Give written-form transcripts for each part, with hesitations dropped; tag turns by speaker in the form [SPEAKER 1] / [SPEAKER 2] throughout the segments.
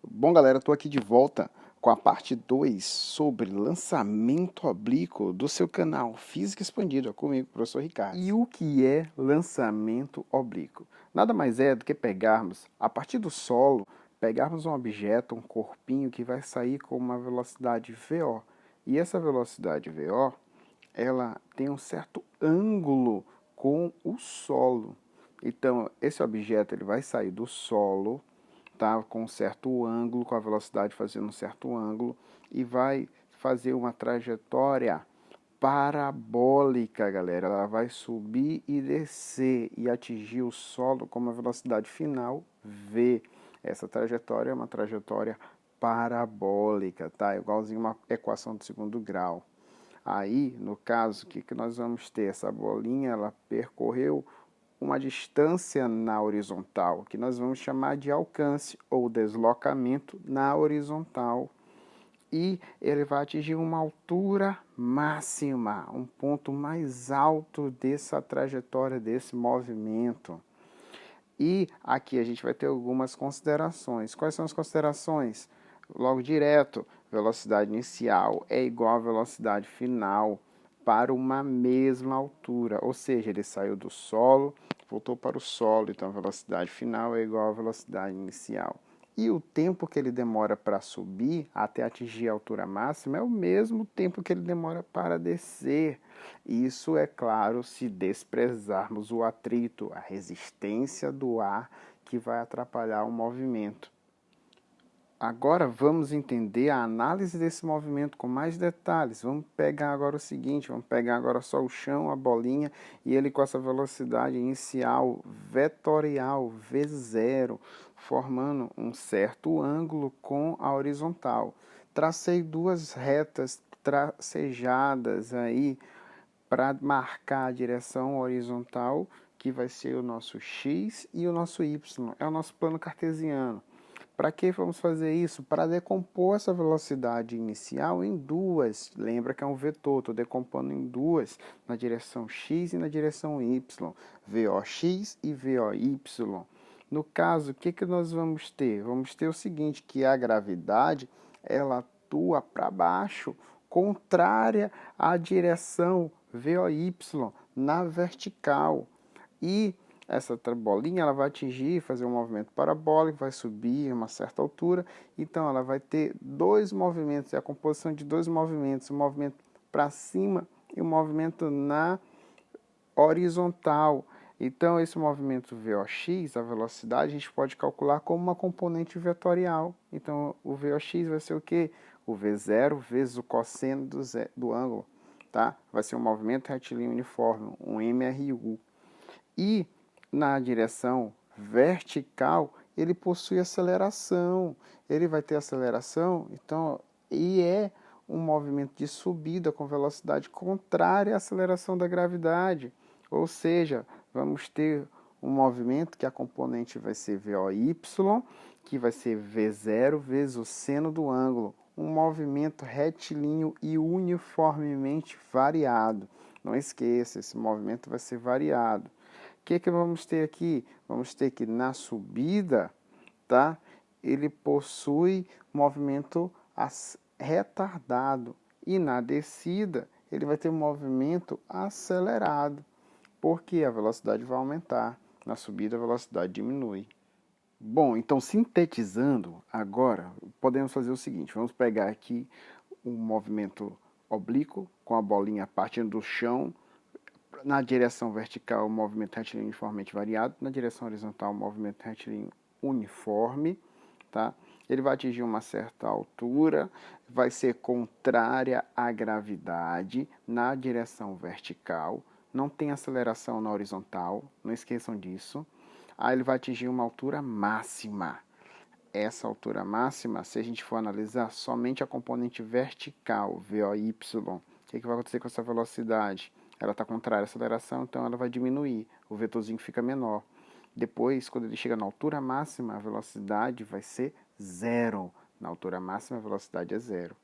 [SPEAKER 1] Bom, galera, estou aqui de volta com a parte 2 sobre lançamento oblíquo do seu canal Física Expandida, comigo, professor Ricardo. E o que é lançamento oblíquo? Nada mais é do que pegarmos, a partir do solo, pegarmos um objeto, um corpinho que vai sair com uma velocidade VO. E essa velocidade VO, ela tem um certo ângulo com o solo. Então, esse objeto ele vai sair do solo, tá, com um certo ângulo, com a velocidade fazendo um certo ângulo, e vai fazer uma trajetória parabólica, galera. Ela vai subir e descer e atingir o solo com uma velocidade final v. Essa trajetória é uma trajetória parabólica, tá? Igualzinho uma equação de segundo grau. Aí, no caso, o que nós vamos ter? Essa bolinha, ela percorreu uma distância na horizontal, que nós vamos chamar de alcance ou deslocamento na horizontal. E ele vai atingir uma altura máxima, um ponto mais alto dessa trajetória, desse movimento. E aqui a gente vai ter algumas considerações. Quais são as considerações? Logo direto, velocidade inicial é igual à velocidade final para uma mesma altura, ou seja, ele saiu do solo, voltou para o solo, então a velocidade final é igual à velocidade inicial. E o tempo que ele demora para subir até atingir a altura máxima é o mesmo tempo que ele demora para descer. Isso é claro se desprezarmos o atrito, a resistência do ar que vai atrapalhar o movimento. Agora vamos entender a análise desse movimento com mais detalhes. Vamos pegar agora o seguinte, vamos pegar agora só o chão, a bolinha, e ele com essa velocidade inicial vetorial V0, formando um certo ângulo com a horizontal. Tracei duas retas tracejadas aí para marcar a direção horizontal, que vai ser o nosso x e o nosso y. É o nosso plano cartesiano. Para que vamos fazer isso? Para decompor essa velocidade inicial em duas. Lembra que é um vetor, estou decompondo em duas, na direção x e na direção y. VOx e VOy. No caso, o que nós vamos ter? Vamos ter o seguinte, que a gravidade, ela atua para baixo, contrária à direção VOy na vertical. E essa bolinha ela vai atingir, fazer um movimento parabólico, vai subir a uma certa altura. Então ela vai ter dois movimentos, é a composição de dois movimentos, um movimento para cima e um movimento na horizontal. Então esse movimento Vox, a velocidade, a gente pode calcular como uma componente vetorial. Então o Vox vai ser o quê? O V0 vezes o cosseno do ângulo, tá? Vai ser um movimento retilíneo uniforme, um MRU. E na direção vertical, ele possui aceleração. Ele vai ter aceleração, então, e é um movimento de subida com velocidade contrária à aceleração da gravidade. Ou seja, vamos ter um movimento que a componente vai ser VOY, que vai ser V0 vezes o seno do ângulo. Um movimento retilíneo e uniformemente variado. Não esqueça, esse movimento vai ser variado. O que vamos ter aqui? Vamos ter que na subida, tá? Ele possui movimento retardado e na descida ele vai ter um movimento acelerado, porque a velocidade vai aumentar, na subida a velocidade diminui. Bom, então sintetizando, agora podemos fazer o seguinte, vamos pegar aqui um movimento oblíquo com a bolinha partindo do chão. Na direção vertical, o movimento retilíneo uniformemente variado. Na direção horizontal, o movimento retilíneo uniforme. Tá? Ele vai atingir uma certa altura, vai ser contrária à gravidade na direção vertical. Não tem aceleração na horizontal, não esqueçam disso. Aí ele vai atingir uma altura máxima. Essa altura máxima, se a gente for analisar somente a componente vertical, VOY, o que vai acontecer com essa velocidade? Ela está contrária à aceleração, então ela vai diminuir, o vetorzinho fica menor. Depois, quando ele chega na altura máxima, a velocidade vai ser zero. Na altura máxima, a velocidade é zero.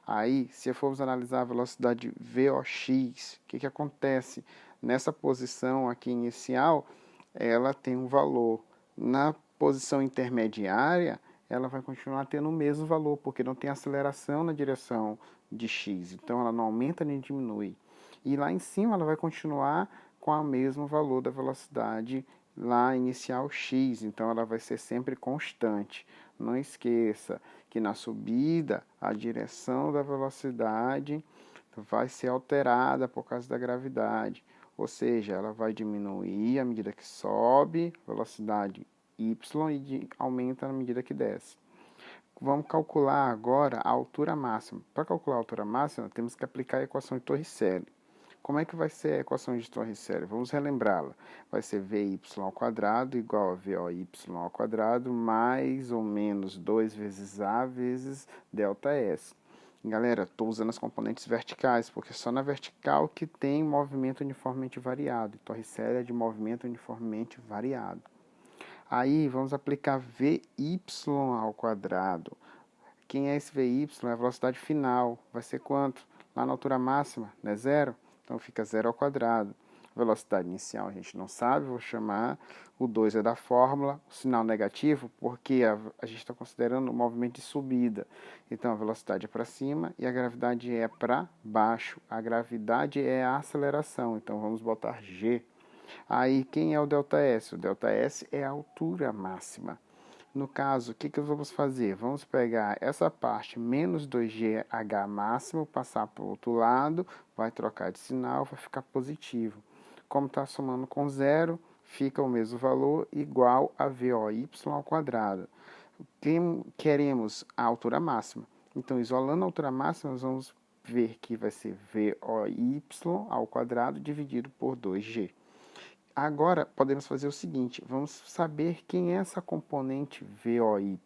[SPEAKER 1] Aí, se formos analisar a velocidade Vox, o que acontece? Nessa posição aqui inicial, ela tem um valor. Na posição intermediária, ela vai continuar tendo o mesmo valor, porque não tem aceleração na direção de x, então ela não aumenta nem diminui. E lá em cima ela vai continuar com o mesmo valor da velocidade lá inicial x, então ela vai ser sempre constante. Não esqueça que na subida a direção da velocidade vai ser alterada por causa da gravidade, ou seja, ela vai diminuir à medida que sobe, velocidade y, e aumenta à medida que desce. Vamos calcular agora a altura máxima. Para calcular a altura máxima, temos que aplicar a equação de Torricelli. Como é que vai ser a equação de Torricelli? Vamos relembrá-la. Vai ser Vy ao quadrado igual a Voy ao quadrado mais ou menos 2 vezes A vezes ΔS. Galera, estou usando as componentes verticais, porque só na vertical que tem movimento uniformemente variado. Torricelli é de movimento uniformemente variado. Aí vamos aplicar Vy ao quadrado. Quem é esse Vy? É a velocidade final. Vai ser quanto? Lá na altura máxima, não é zero? Então fica zero ao quadrado. Velocidade inicial a gente não sabe, vou chamar o 2 é da fórmula, o sinal negativo, porque a gente está considerando o movimento de subida. Então a velocidade é para cima e a gravidade é para baixo. A gravidade é a aceleração, então vamos botar G. Aí quem é o ΔS? O ΔS é a altura máxima. No caso, o que vamos fazer? Vamos pegar essa parte menos 2GH máximo, passar para o outro lado, vai trocar de sinal, vai ficar positivo. Como está somando com zero, fica o mesmo valor, igual a VOY ao quadrado. Queremos a altura máxima. Então, isolando a altura máxima, nós vamos ver que vai ser VOY ao quadrado dividido por 2G. Agora, podemos fazer o seguinte, vamos saber quem é essa componente VOY.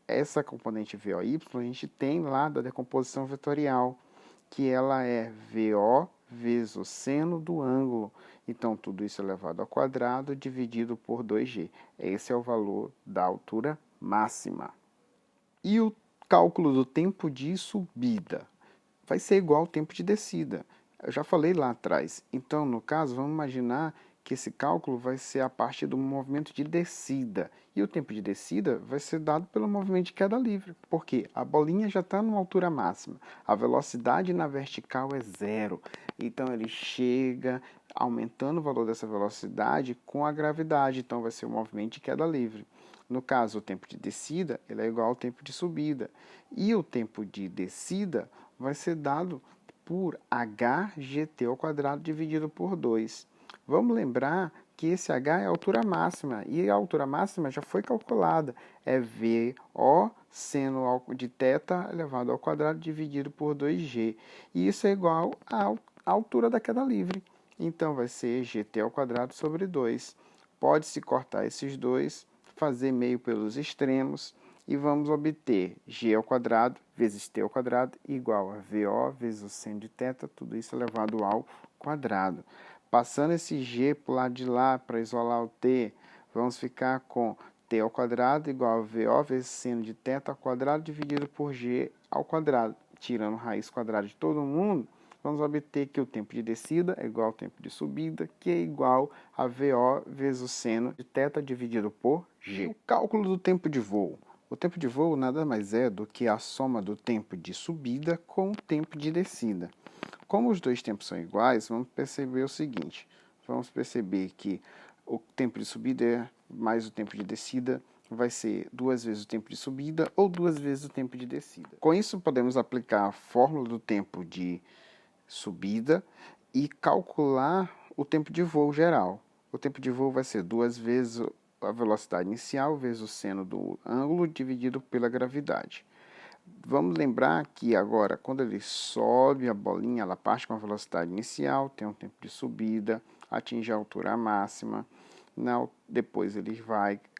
[SPEAKER 1] Essa componente VOY a gente tem lá da decomposição vetorial, que ela é VO vezes o seno do ângulo. Então, tudo isso elevado ao quadrado dividido por 2G. Esse é o valor da altura máxima. E o cálculo do tempo de subida vai ser igual ao tempo de descida. Eu já falei lá atrás. Então, no caso, vamos imaginar que esse cálculo vai ser a partir do movimento de descida. E o tempo de descida vai ser dado pelo movimento de queda livre. Porque a bolinha já está numa altura máxima. A velocidade na vertical é zero. Então, ele chega aumentando o valor dessa velocidade com a gravidade. Então, vai ser o movimento de queda livre. No caso, o tempo de descida ele é igual ao tempo de subida. E o tempo de descida vai ser dado por hgt ao quadrado dividido por 2. Vamos lembrar que esse h é a altura máxima, e a altura máxima já foi calculada. É VO seno de θ elevado ao quadrado dividido por 2g. E isso é igual à altura da queda livre. Então, vai ser gt ao quadrado sobre 2. Pode-se cortar esses dois, fazer meio pelos extremos, e vamos obter g ao quadrado vezes t ao quadrado igual a VO vezes o seno de θ, tudo isso elevado ao quadrado. Passando esse g para o lado de lá para isolar o t, vamos ficar com t ao quadrado igual a VO vezes seno de θ ao quadrado dividido por g ao quadrado. Tirando raiz quadrada de todo mundo, vamos obter que o tempo de descida é igual ao tempo de subida, que é igual a VO vezes o seno de θ dividido por g. O cálculo do tempo de voo. O tempo de voo nada mais é do que a soma do tempo de subida com o tempo de descida. Como os dois tempos são iguais, vamos perceber o seguinte. Vamos perceber que o tempo de subida mais o tempo de descida vai ser 2 vezes o tempo de subida ou 2 vezes o tempo de descida. Com isso, podemos aplicar a fórmula do tempo de subida e calcular o tempo de voo geral. O tempo de voo vai ser 2 vezes a velocidade inicial vezes o seno do ângulo dividido pela gravidade. Vamos lembrar que agora, quando ele sobe a bolinha, ela parte com a velocidade inicial, tem um tempo de subida, atinge a altura máxima, depois ele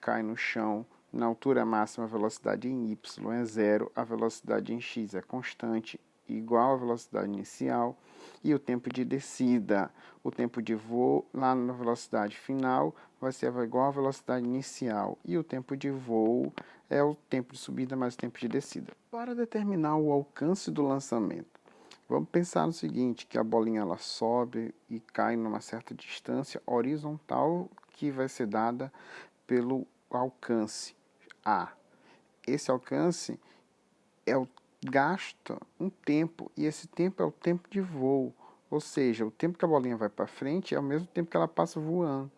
[SPEAKER 1] cai no chão. Na altura máxima, a velocidade em y é zero, a velocidade em x é constante, igual à velocidade inicial, e o tempo de descida, o tempo de voo lá na velocidade final vai ser igual à velocidade inicial, e o tempo de voo é o tempo de subida mais o tempo de descida. Para determinar o alcance do lançamento, vamos pensar no seguinte, que a bolinha ela sobe e cai numa certa distância horizontal que vai ser dada pelo alcance A. esse alcance gasta um tempo, e esse tempo é o tempo de voo, ou seja, o tempo que a bolinha vai para frente é o mesmo tempo que ela passa voando.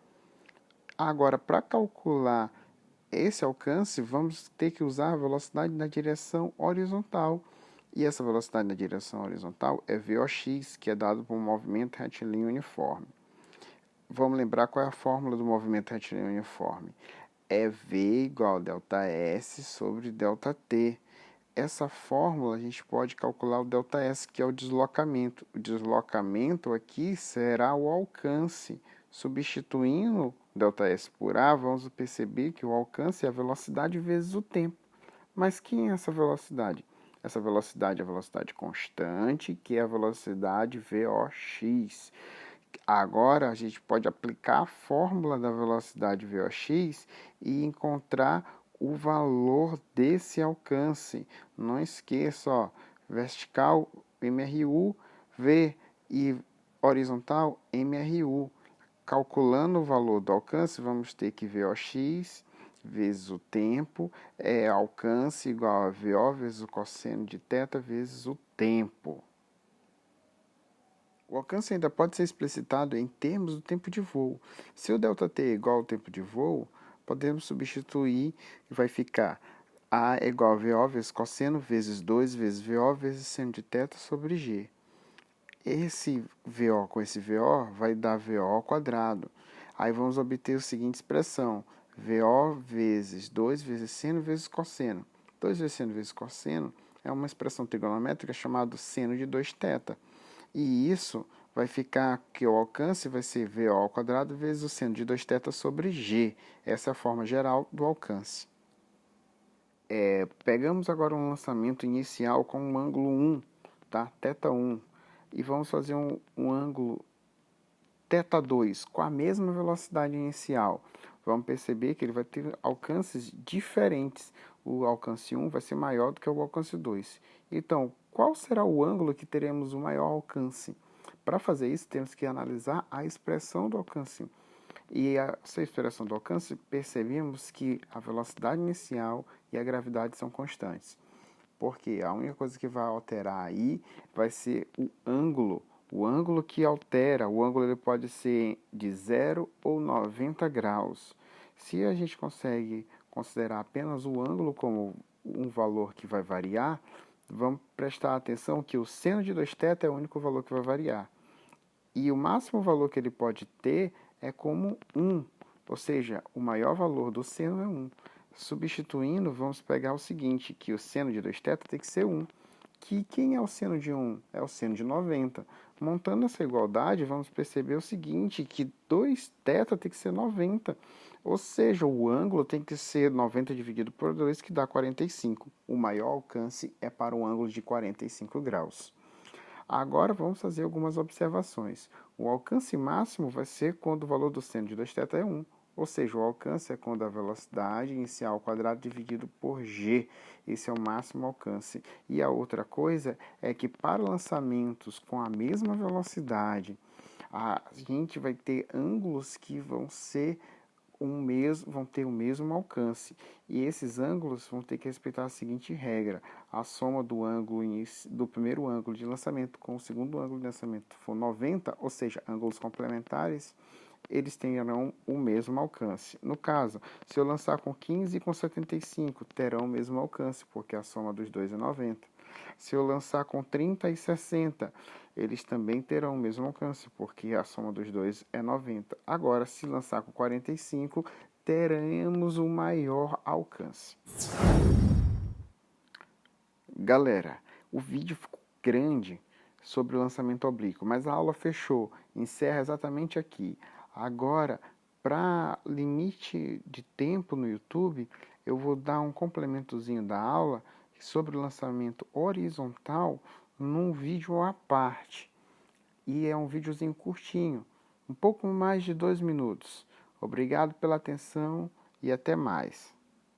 [SPEAKER 1] Agora, para calcular esse alcance, vamos ter que usar a velocidade na direção horizontal. E essa velocidade na direção horizontal é Vox, que é dado por um movimento retilíneo uniforme. Vamos lembrar qual é a fórmula do movimento retilíneo uniforme. É V igual a ΔS sobre ΔT. Essa fórmula a gente pode calcular o ΔS, que é o deslocamento. O deslocamento aqui será o alcance. Substituindo ΔS por A, vamos perceber que o alcance é a velocidade vezes o tempo. Mas quem é essa velocidade? Essa velocidade é a velocidade constante, que é a velocidade Vox. Agora a gente pode aplicar a fórmula da velocidade Vox e encontrar o valor desse alcance. Não esqueça, ó, vertical MRU, V e horizontal MRU. Calculando o valor do alcance, vamos ter que Vox vezes o tempo é alcance igual a VO vezes o cosseno de θ vezes o tempo. O alcance ainda pode ser explicitado em termos do tempo de voo. Se o ΔT é igual ao tempo de voo, podemos substituir e vai ficar A é igual a VO vezes cosseno vezes 2 vezes VO vezes seno de θ sobre G. Esse VO com esse VO vai dar VO ao quadrado. Aí vamos obter a seguinte expressão: VO vezes 2 vezes seno vezes cosseno. 2 vezes seno vezes cosseno é uma expressão trigonométrica chamada seno de 2θ. E isso vai ficar que o alcance vai ser VO ao quadrado vezes o seno de 2θ sobre G. Essa é a forma geral do alcance. Pegamos agora um lançamento inicial com um ângulo 1, tá? θ1. E vamos fazer um ângulo θ2 com a mesma velocidade inicial. Vamos perceber que ele vai ter alcances diferentes. O alcance 1 vai ser maior do que o alcance 2. Então, qual será o ângulo que teremos o maior alcance? Para fazer isso, temos que analisar a expressão do alcance. E essa expressão do alcance, percebemos que a velocidade inicial e a gravidade são constantes. Porque a única coisa que vai alterar aí vai ser o ângulo. O ângulo que altera, o ângulo ele pode ser de 0 ou 90 graus. Se a gente consegue considerar apenas o ângulo como um valor que vai variar, vamos prestar atenção que o seno de 2θ é o único valor que vai variar. E o máximo valor que ele pode ter é como 1, ou seja, o maior valor do seno é 1. Substituindo, vamos pegar o seguinte, que o seno de 2θ tem que ser 1. Que quem é o seno de 1? É o seno de 90. Montando essa igualdade, vamos perceber o seguinte, que 2θ tem que ser 90. Ou seja, o ângulo tem que ser 90 dividido por 2, que dá 45. O maior alcance é para um ângulo de 45 graus. Agora vamos fazer algumas observações. O alcance máximo vai ser quando o valor do seno de 2θ é 1. Ou seja, o alcance é quando a velocidade inicial ao quadrado dividido por g. Esse é o máximo alcance. E a outra coisa é que para lançamentos com a mesma velocidade, a gente vai ter ângulos que vão ter o mesmo alcance. E esses ângulos vão ter que respeitar a seguinte regra: a soma do ângulo do primeiro ângulo de lançamento com o segundo ângulo de lançamento for 90, ou seja, ângulos complementares, eles terão o mesmo alcance. No caso, se eu lançar com 15 e com 75, terão o mesmo alcance, porque a soma dos dois é 90. Se eu lançar com 30 e 60, eles também terão o mesmo alcance, porque a soma dos dois é 90. Agora, se lançar com 45, teremos o maior alcance. Galera, o vídeo ficou grande sobre o lançamento oblíquo, mas a aula fechou, encerra exatamente aqui. Agora, para limite de tempo no YouTube, eu vou dar um complementozinho da aula sobre o lançamento horizontal num vídeo à parte. E é um videozinho curtinho, um pouco mais de 2 minutos. Obrigado pela atenção e até mais.